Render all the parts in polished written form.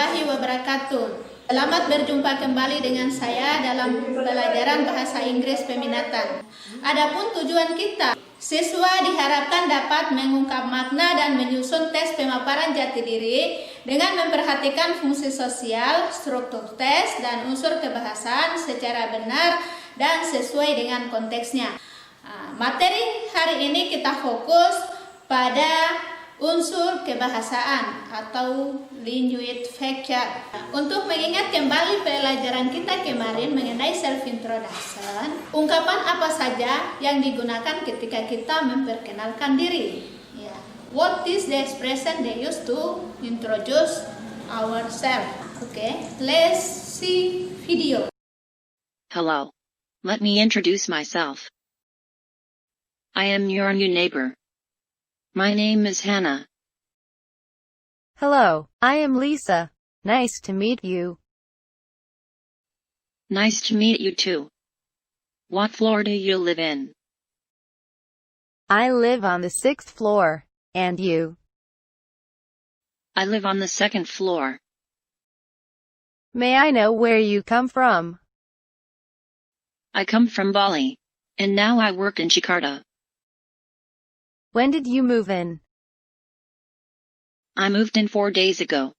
warahmatullahi wabarakatuh. Selamat berjumpa kembali dengan saya dalam pelajaran bahasa Inggris peminatan. Adapun tujuan kita, siswa diharapkan dapat mengungkap makna dan menyusun tes pemaparan jati diri dengan memperhatikan fungsi sosial, struktur tes, dan unsur kebahasaan secara benar dan sesuai dengan konteksnya. Materi hari ini kita fokus pada unsur kebahasaan atau language factor. Untuk mengingat kembali pelajaran kita kemarin mengenai self introduction, ungkapan apa saja yang digunakan ketika kita memperkenalkan diri. What is the expression they use to introduce ourselves? Okay, let's see video. Hello. Let me introduce myself. I am your new neighbor. My name is Hannah. Hello, I am Lisa. Nice to meet you. Nice to meet you too. What floor do you live in? I live on the 6th floor. And you? I live on the 2nd floor. May I know where you come from? I come from Bali. And now I work in Jakarta. When did you move in? I moved in 4 days ago.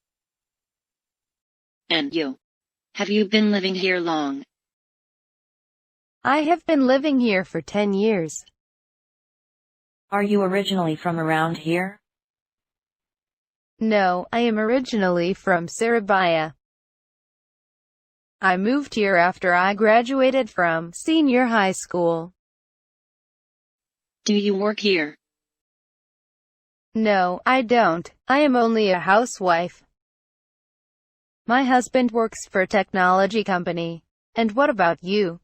And you? Have you been living here long? I have been living here for 10 years. Are you originally from around here? No, I am originally from Surabaya. I moved here after I graduated from senior high school. Do you work here? No, I don't. I am only a housewife. My husband works for a technology company. And what about you?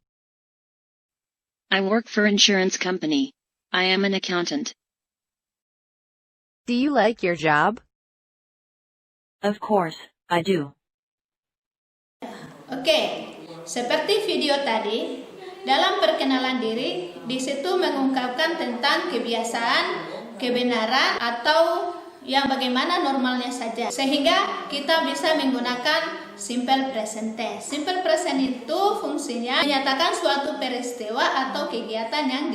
I work for insurance company. I am an accountant. Do you like your job? Of course, I do. Oke, seperti video tadi, dalam perkenalan diri, di situ mengungkapkan tentang kebiasaan, kebenaran, atau yang bagaimana normalnya saja. Sehingga kita bisa menggunakan simple present tense. Simple present itu fungsinya menyatakan suatu peristiwa atau kegiatan yang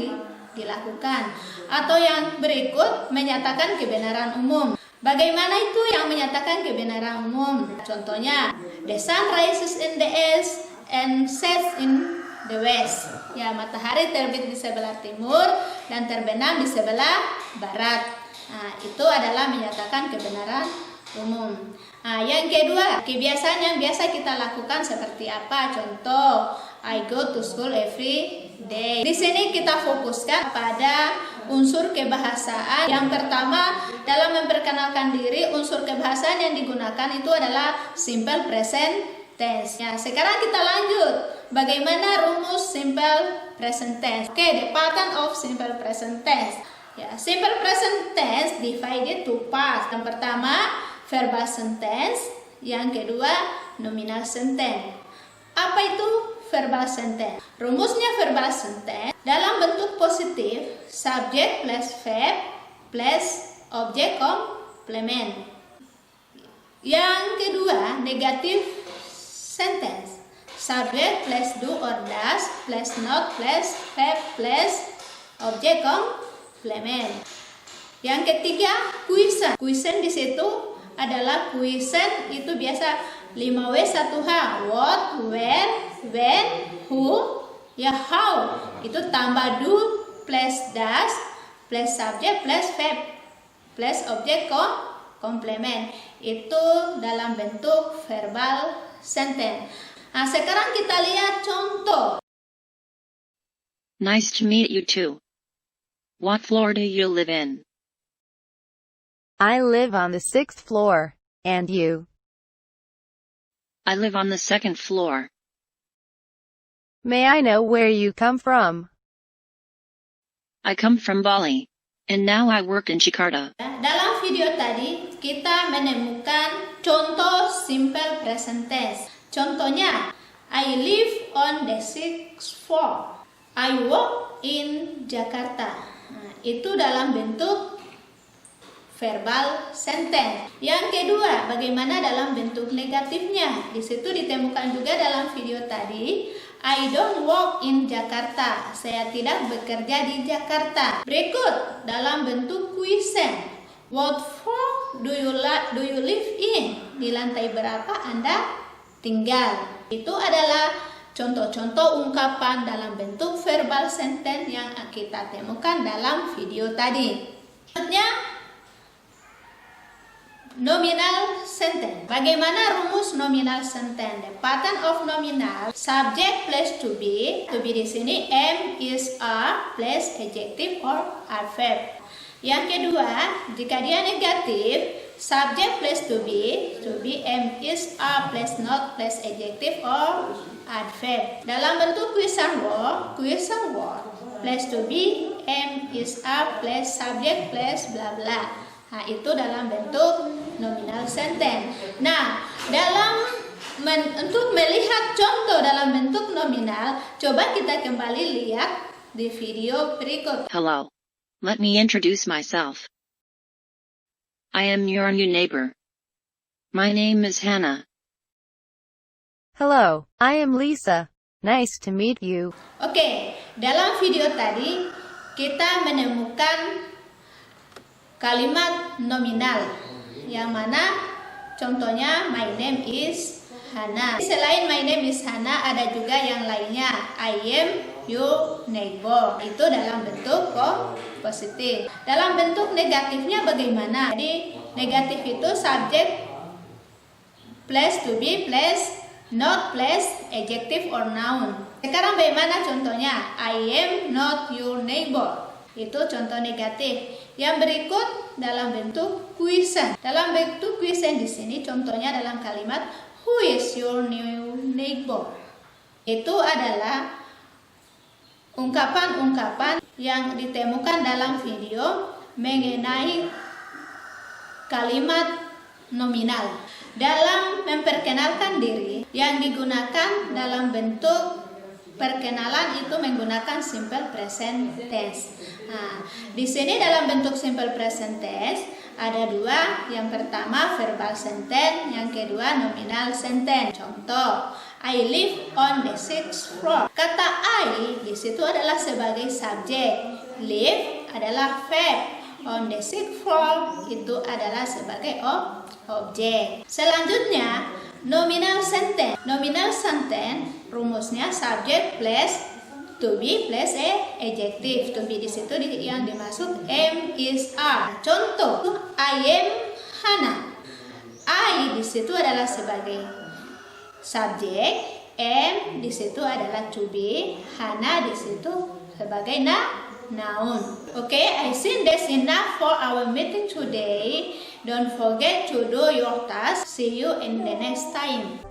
dilakukan. Atau yang berikut menyatakan kebenaran umum. Bagaimana itu yang menyatakan kebenaran umum? Contohnya, the sun rises in the east and sets in the west. Ya, matahari terbit di sebelah timur dan terbenam di sebelah barat. Nah, itu adalah menyatakan kebenaran umum. Nah, yang kedua, kebiasaan yang biasa kita lakukan seperti apa? Contoh, I go to school every day. Di sini kita fokuskan pada unsur kebahasaan. Yang pertama, dalam memperkenalkan diri, unsur kebahasaan yang digunakan itu adalah simple present tense. Ya, sekarang kita lanjut. Bagaimana rumus simple present tense? Oke, the pattern of simple present tense. Ya, simple present tense divided to parts. Yang pertama, verbal sentence. Yang kedua, nominal sentence. Apa itu verbal sentence? Rumusnya verbal sentence dalam bentuk positif, subject plus verb plus object complement. Yang kedua, negatif sentence. Subject plus do or does plus not plus verb plus object complement. Yang ketiga, question. Question di situ adalah question itu biasa 5W1H. What, where, when, who, ya how. Itu tambah do plus does plus subject plus verb plus object complement. Itu dalam bentuk verbal sentence. Nah, sekarang kita lihat contoh. Nice to meet you too. What floor do you live in? I live on the 6th floor. And you? I live on the 2nd floor. May I know where you come from? I come from Bali. And now I work in Jakarta. Dalam video tadi, kita menemukan contoh simple present tense. Contohnya, I live on the 6th floor. I work in Jakarta. Nah, itu dalam bentuk verbal sentence. Yang kedua, bagaimana dalam bentuk negatifnya? Di situ ditemukan juga dalam video tadi, I don't work in Jakarta. Saya tidak bekerja di Jakarta. Berikut dalam bentuk question. What floor do you live in? Di lantai berapa Anda tinggal? Itu adalah contoh-contoh ungkapan dalam bentuk verbal sentence yang kita temukan dalam video tadi. Selanjutnya, nominal sentence. Bagaimana rumus nominal sentence? The pattern of nominal, subject plus to be di sini am, is, are plus adjective or adverb. Yang kedua, jika dia negatif, subject plus to be am, is, are plus not plus adjective or adverb. Dalam bentuk question word plus to be am, is, are plus subject plus bla bla. Nah, itu dalam bentuk nominal sentence. Nah, untuk melihat contoh dalam bentuk nominal, coba kita kembali lihat di video berikut. Hello. Let me introduce myself. I am your new neighbor. My name is Hannah. Hello, I am Lisa. Nice to meet you. Oke, dalam video tadi kita menemukan kalimat nominal yang mana contohnya my name is Hannah. Selain my name is Hannah, ada juga yang lainnya. I am your neighbor. Itu dalam bentuk positif. Dalam bentuk negatifnya bagaimana? Jadi negatif itu subject plus to be plus not plus adjective or noun. Sekarang bagaimana contohnya? I am not your neighbor. Itu contoh negatif. Yang berikut dalam bentuk question. Dalam bentuk question di sini contohnya dalam kalimat who is your new neighbor. Itu adalah ungkapan-ungkapan yang ditemukan dalam video mengenai kalimat nominal. Dalam memperkenalkan diri yang digunakan dalam bentuk perkenalan itu menggunakan simple present tense. Nah, di sini dalam bentuk simple present tense ada dua. Yang pertama verbal sentence, yang kedua nominal sentence. Contoh, I live on the 6th floor. Kata I di situ adalah sebagai subjek, live adalah verb, on the 6th floor itu adalah sebagai objek. Selanjutnya nominal sentence. Nominal sentence rumusnya subject plus to be plus adjective. To be di situ yang dimaksud am, is, are. Contoh, I am Hannah. I di situ adalah sebagai subjek, am di situ adalah to be, Hannah di situ sebagai noun. Okay, I think that's enough for our meeting today. Don't forget to do your task. See you in the next time.